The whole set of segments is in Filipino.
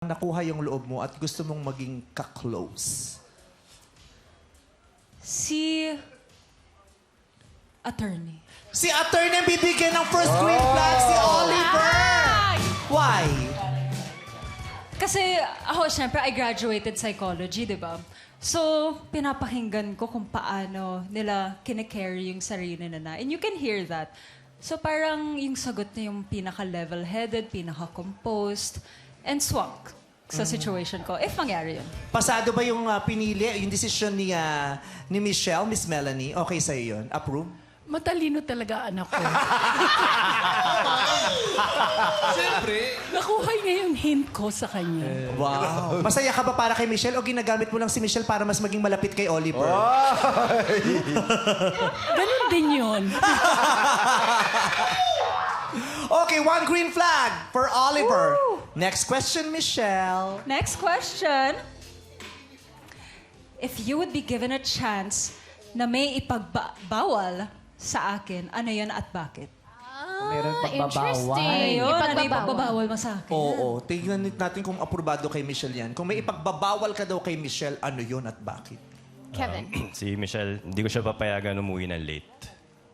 nakuha yung loob mo at gusto mong maging ka-close? Si attorney. Si attorney ang bibigyan ng first green flag, si Oliver! Why? Kasi ako, syempre, I graduated psychology, di ba? So, pinapakinggan ko kung paano nila kine-carry yung sarili nila. And you can hear that. So, parang yung sagot niya yung pinaka-level-headed, pinaka-composed, and swak sa situation ko, if mangyari yun. Pasado ba yung pinili, yung decision ni Michelle, Miss Melanie? Okay sa'yo yun? Approve? Matalino talaga anak ko. Siyempre. Nakuha niya yung hint ko sa kanya. Wow. Masaya ka ba para kay Michelle o ginagamit mo lang si Michelle para mas maging malapit kay Oliver? Ganun din yun. Okay, one green flag for Oliver. Next question, Michelle. Next question. If you would be given a chance na may ipagbawal sa akin, ano yun at bakit? Meron pagbabawal. Ano Interesting. yung ipagbabawal mo sa akin? Oo, tingnan natin kung aprobado kay Michelle yan. Kung may ipagbabawal ka daw kay Michelle, ano yun at bakit? Kevin. Si Michelle, hindi ko siya papayagan umuwi ng late.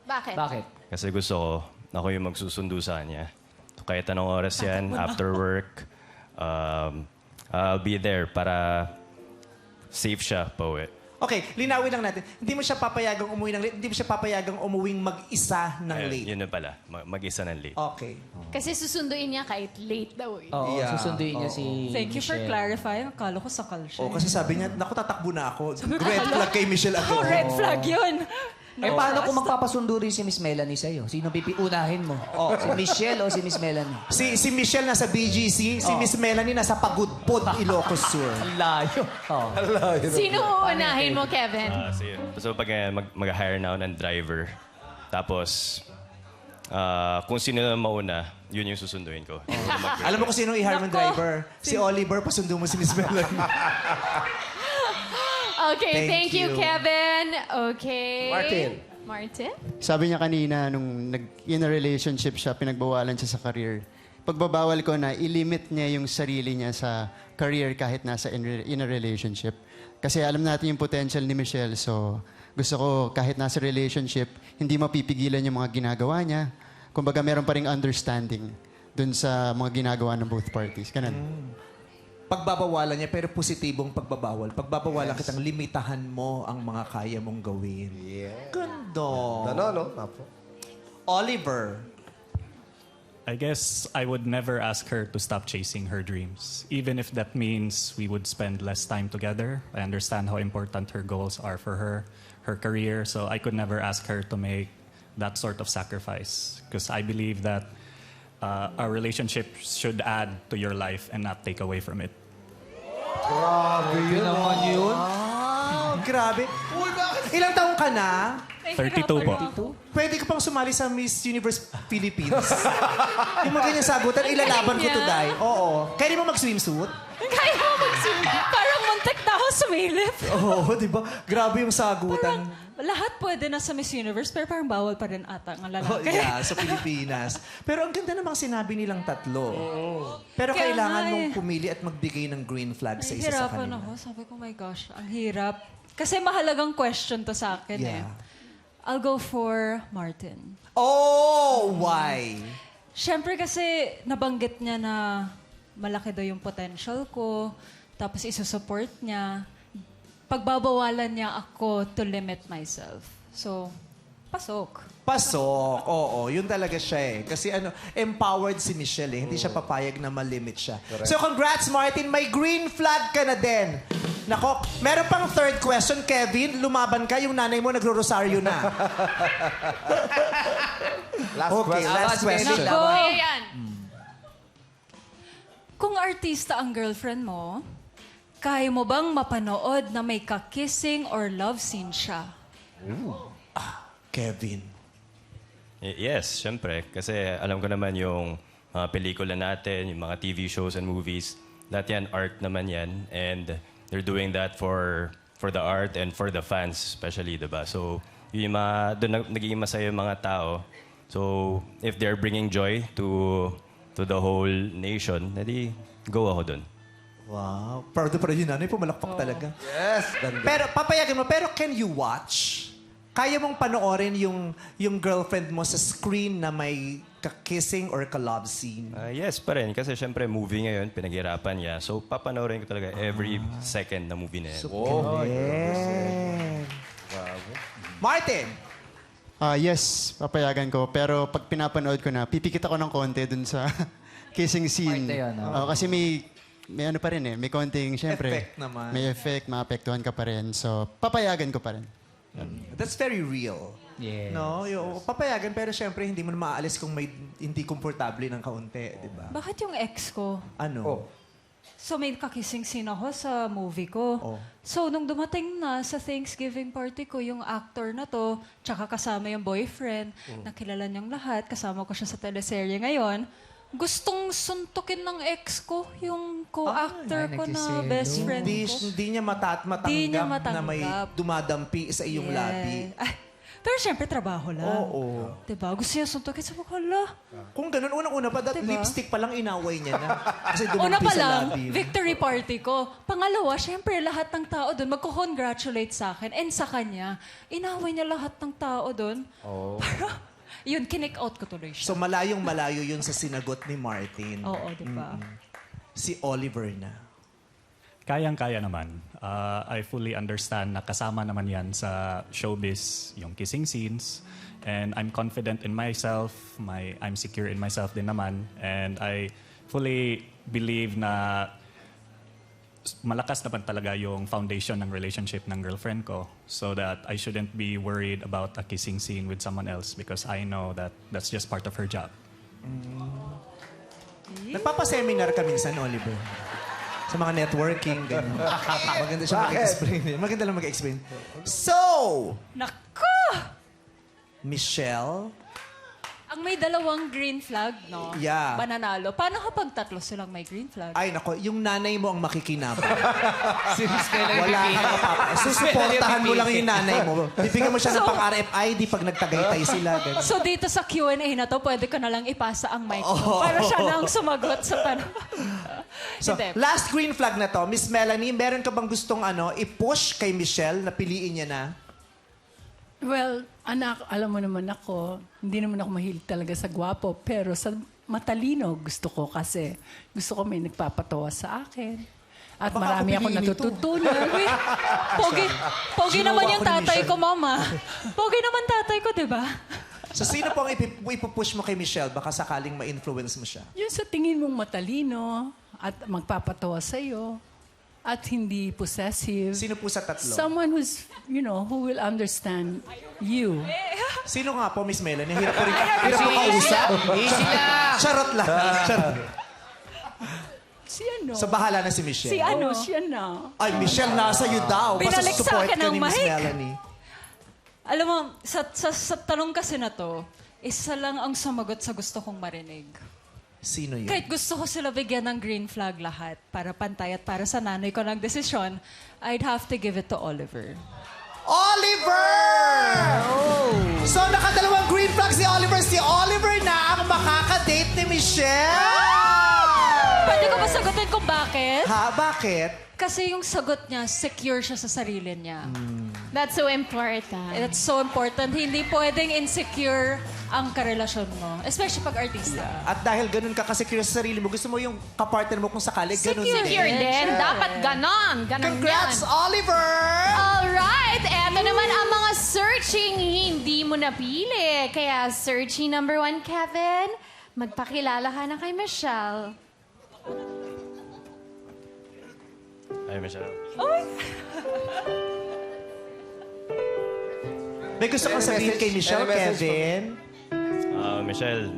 Bakit? Bakit? Kasi gusto ko, ako yung magsusundo sa kanya. Kahit anong oras yan, after work, I'll be there para safe siya pauwi. Okay, linawin lang natin. Hindi mo siya papayagang umuwi ng late. Hindi mo siya papayagang umuwing mag-isa ng Ayun, late. yun na pala, mag-isa ng late. Okay. Kasi susunduin niya kahit late daw eh. Oo, Yeah. susunduin niya si Thank you for Michelle. clarifying. Akala ko sakal siya. Oh, kasi sabi niya, naku, tatakbo na ako. Red flag kay Michelle agad. Oh, red flag yun. Eh, paano kung magpapasundo rin si Miss Melanie sa'yo? Sino pipiunahin mo? Si Michelle o si Miss Melanie? Si Michelle nasa BGC, si Miss Melanie nasa Pagudpod, Ilocos Sur. Ang layo. Oh. Sino uunahin mo, Kevin? Sige. So pag mag-hire na ako ng driver, tapos kung sino na mauna, yun yung susunduin ko. Alam mo kung sino i-hire mong driver? Si Oliver, pasundo mo si Miss Melanie. Okay, Thank thank you, you. Kevin. Okay. Martin. Martin? Sabi niya kanina, nung in a relationship siya, pinagbawalan siya sa career. Pagbabawal ko na, ilimit niya yung sarili niya sa career kahit nasa in a relationship. Kasi alam natin yung potential ni Michelle, so gusto ko kahit nasa relationship, hindi mapipigilan yung mga ginagawa niya. Kumbaga, meron pa ring understanding dun sa mga ginagawa ng both parties. Ganun. Pagbabawalan niya, pero positibong pagbabawal. Pagbabawalan kitang limitahan mo ang mga kaya mong gawin. Yeah. Ganda. Ano, no? Apo. Oliver. I guess I would never ask her to stop chasing her dreams, even if that means we would spend less time together. I understand how important her goals are for her career, so I could never ask her to make that sort of sacrifice because I believe that our relationship should add to your life and not take away from it. Yun naman yun. Grabe. Ilang taong ka na? 32 po. Pwede ka pang sumali sa Miss Universe Philippines. Yung mga ganyan sagutan, ilalaban ko to, Day. Oo. Kaya di mo mag-swimsuit? Kaya mo mag-swim. Parang muntik na ako sumilip. Oo, di ba? Grabe yung sagutan. Lahat pwede na sa Miss Universe, pero parang bawal pa rin ata ang Oh, lalaki. yeah, sa Pilipinas. Pero ang ganda namang sinabi nilang tatlo. Pero Kaya kailangan nga mong eh. pumili at magbigay ng green flag sa isa sa Nahihirapan kanila. ako. Sabi ko, my gosh, ang hirap. Kasi mahalagang question to sa akin eh. Yeah. I'll go for Martin. Oh, why? Siyempre kasi nabanggit niya na malaki daw yung potential ko, tapos isusupport niya. Pagbabawalan niya ako to limit myself. So, pasok. Pasok. Oo, yun talaga siya eh. Kasi empowered si Michelle eh. Hindi siya papayag na malimit siya. So congrats, Martin. May green flag ka na din. Nako, meron pang third question. Kevin, lumaban ka. Yung nanay mo nagro-rosaryo na. Last Okay, question. last question. Nako! Ayan. Kung artista ang girlfriend mo, kaya mo bang mapanood na may ka-kissing or love scene siya? Kevin. Yes, syempre. Kasi alam ko naman yung mga pelikula natin, yung mga TV shows and movies. Lahat yan, art naman yan. And they're doing that for the art and for the fans especially, diba? So, yung mga, doon nagiging masaya yung mga tao. So, if they're bringing joy to the whole nation, edi go ako doon. Wow. Proud na proud yung nanay, pumalakpak talaga. Yes, ganda. Pero, papayagan mo, pero can you watch? Kaya mong panoorin yung girlfriend mo sa screen na may ka-kissing or ka-love scene? Yes pa rin. Kasi syempre, movie ngayon, pinaghirapan niya. So, papanoorin ko talaga every second na movie na yan. Martin! Yes, papayagan ko. Pero pag pinapanood ko na, pipikit ako ng konti dun sa kissing scene. Part na yun, Kasi may ano pa rin eh. May konting, syempre. Effect naman. May effect, maapektuhan ka pa rin. So, papayagan ko pa rin. That's very real. Yes. No? Yung papayagan, pero syempre hindi mo na maaalis kung may hindi komportable ng kaunti, di ba? Bakit yung ex ko? Ano? So may kakissing scene ako sa movie ko. Oh. So nung dumating na sa Thanksgiving party ko, yung actor na to, tsaka kasama yung boyfriend, nakilala niyang lahat, kasama ko siya sa teleserye ngayon, gustong suntukin ng ex ko, yung co-actor ko na best friend ko. Hindi niya matanggap na may dumadampi sa iyong labi. Ay, pero syempre, trabaho lang. Oo. Diba? Gusto niya suntukin. Sabi ko, hala. Kung ganun, unang-una pa, Diba? lipstick pa lang inaway niya na. Kasi Una dumampi pa sa lang, labi. victory party ko. Pangalawa, syempre, lahat ng tao doon magko-congratulate sa akin and sa kanya. Inaway niya lahat ng tao doon. Pero, yun, kinik out ko tuloy siya. So malayong-malayo yun sa sinagot ni Martin. Oo, diba? Si Oliver na. Kayang-kaya naman. I fully understand na kasama naman yan sa showbiz, yung kissing scenes. And I'm confident in myself. I'm secure in myself din naman. And I fully believe na malakas naman talaga yung foundation ng relationship ng girlfriend ko, so that I shouldn't be worried about a kissing scene with someone else because I know that that's just part of her job. Nagpapaseminar ka minsan, Oliver. Sa mga networking, ganyan. Maganda siya mag-explain. Maganda lang mag-explain. So, Naku! Michelle, Ang may dalawang green flag, no? Yeah. Mananalo. Paano kapag tatlo silang may green flag? ay nako, yung nanay mo ang makikinabang. Si Miss Mela yung Wala kang mapapa. Susuportahan mo lang yung nanay mo. Bibigyan mo siya ng pang-RFID pag nagtagaytay sila. Ganun. So dito sa Q&A na to, pwede ko na lang ipasa ang mic mo para siya lang sumagot sa tanong. So, Hindi. last green flag na to, Miss Melanie, meron ka bang gustong i-push kay Michelle na piliin niya na? Well, anak, alam mo naman ako, hindi naman ako mahilig talaga sa gwapo, pero sa matalino gusto ko kasi gusto ko may nagpapatawa sa akin. At Baka marami ako ako piliin ito. natututunan. Uy, pogi Ginawa naman ko yung ni tatay Michelle. ko, mama. Pogi naman tatay ko, di ba? So, sino po ang ipupush mo kay Michelle? Baka sakaling ma-influence mo siya. Yung sa tingin mong matalino at magpapatawa sa'yo at hindi possessive. Sino po sa tatlo? Someone who's, who will understand you. Sino nga po, Miss Melanie? Hirap ko rin. Hirap ko kausap. Easy lang. Charot lang. Charot. Si ano? So, bahala na si Michelle. Si ano? Siya na. Ay, Michelle, nasa iyo daw. Basta Binalik sa support akin ka ang ni Miss mic. Melanie. Alam mo, sa tanong kasi na to, isa lang ang sumagot sa gusto kong marinig. Sino yun? Kahit gusto ko sila bigyan ng green flag lahat para pantay at para sa nanay ko ng desisyon, I'd have to give it to Oliver. Oliver! So, nakadalawang green flag si Oliver. Si Oliver na ang makakadate ni Michelle! Pwede ko ba sagutin kung bakit? Ha? Bakit? Kasi yung sagot niya, secure siya sa sarili niya. That's so important. And it's so important. Hindi pwedeng insecure ang karelasyon mo. Especially pag artista. At dahil ganun ka kasi-secure sa sarili mo, gusto mo yung kapartner mo kung sakali, ganun Secure din. din. Dapat ganon. Ganon Congrats, yan. Oliver! Alright, eto naman ang mga searching hindi mo napili. Kaya searching number 1, Kevin, magpakilala ka na kay Michelle. Hi, Michelle. May gusto kang sabihin kay Michelle, Any message Kevin? Michelle,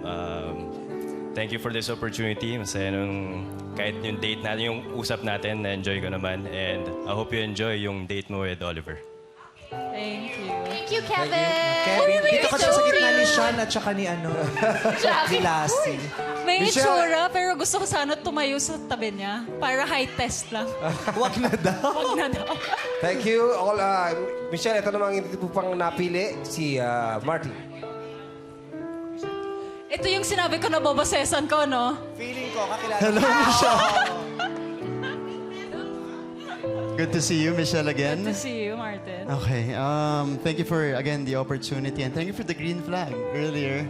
thank you for this opportunity. Masaya nung kahit yung date natin, yung usap natin, na-enjoy ko naman. And I hope you enjoy yung date mo with Oliver. Thank you. Thank you, Kevin. Kevin, dito ka so sa gitna ni cute. Sean at saka ni Jackie. ni Lassie. May Michelle- itsura, pero gusto ko sana tumayo sa tabi niya para high test lang. Huwag na daw. Huwag na daw. Thank you. All, Michelle, ito namang hindi po pang napili, si Marty. Ito yung sinabi ko na bobosesan ko, no? Feeling ko, kakilala. Hello, Michelle. Good to see you, Michelle, again. Good to see you, Martin. Okay. Thank you for, again, the opportunity. And thank you for the green flag earlier.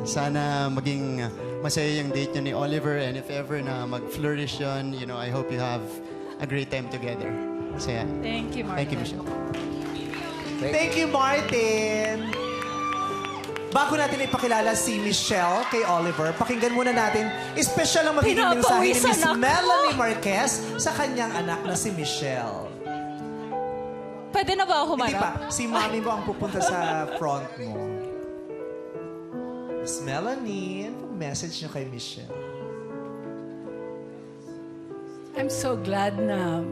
Sana maging masaya yung date niyo ni Oliver. And if ever na mag-flourish yun, you know, I hope you have a great time together. Masaya. Thank you, Martin. Thank you, Michelle. Thank you, Martin. Bago natin ipakilala si Michelle kay Oliver, pakinggan muna natin, espesyal ang magiging mensahe ni Miss Pinapawisan ako. Melanie Marquez sa kanyang anak na si Michelle. Pwede na ba ako Hindi humarap? pa, si Mami mo ang pupunta sa front mo. Miss Melanie, ano pong message niyo kay Michelle? I'm so glad na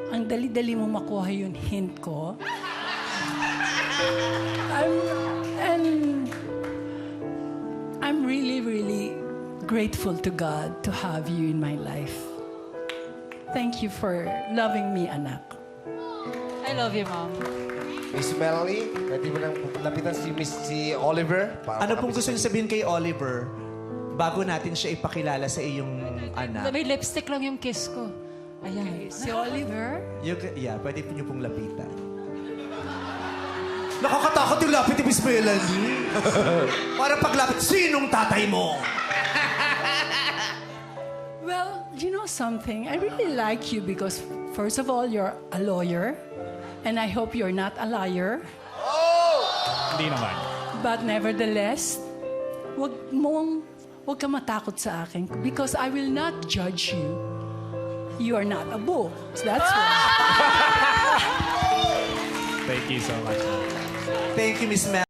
ang dali-dali mo makuha yung hint ko. I'm really, really grateful to God to have you in my life. Thank you for loving me, anak. I love you, Mom. Miss Melanie, pwede mo lang lapitan si Oliver. para Ano pong makapisa gusto niyo sabihin kay Oliver bago natin siya ipakilala sa iyong anak? May lipstick lang yung kiss ko. Ayan. Si Oliver, Yeah, pwede niyo pong lapitan. Nakakatakot yung lapit ni Miss Melanie. Para paglapit, sinong tatay mo? well, you know something? I really like you because, first of all, you're a lawyer. And I hope you're not a liar. Hindi naman. But nevertheless, wag ka matakot sa akin because I will not judge you. You are not a bull. So that's why. Thank you so much. Thank you, Miss Melanie.